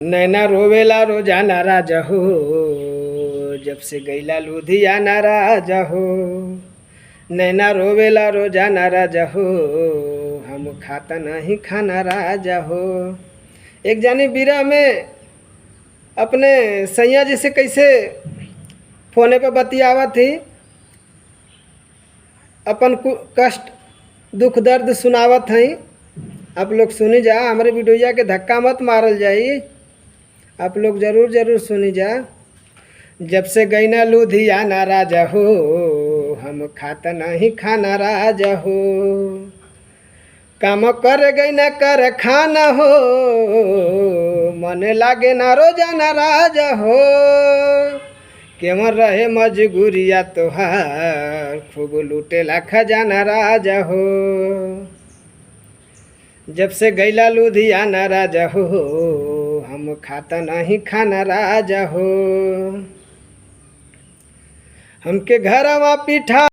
नैना रोवेला रोजाना राजा हो, जब से गईला लुधियाना राजा हो। नैना रोवेला रोजाना राजा हो, हम खाता नहीं खाना राजा हो। एक जानी बीरा में अपने सैया जी से कैसे फोने पे बतियावा थी, अपन कष्ट दुख दर्द सुनावत हई। आप लोग सुनी जा, हमारे वीडियोया के धक्का मत मारल जाई, आप लोग जरूर सुनी जा। जब से गई ना लुधियाना राजा हो, हम खाता नहीं खाना राजा हो। काम कर गई ना कर खाना हो, मन लागे ना रोजाना राजा हो। केवन रहे मजबूरिया तोहार, खूब लूटेला खजाना राजा हो। जब से गईला लुधियाना राजा हो, हम खाता नहीं खाना राजा हो। हमके घरवा पिठा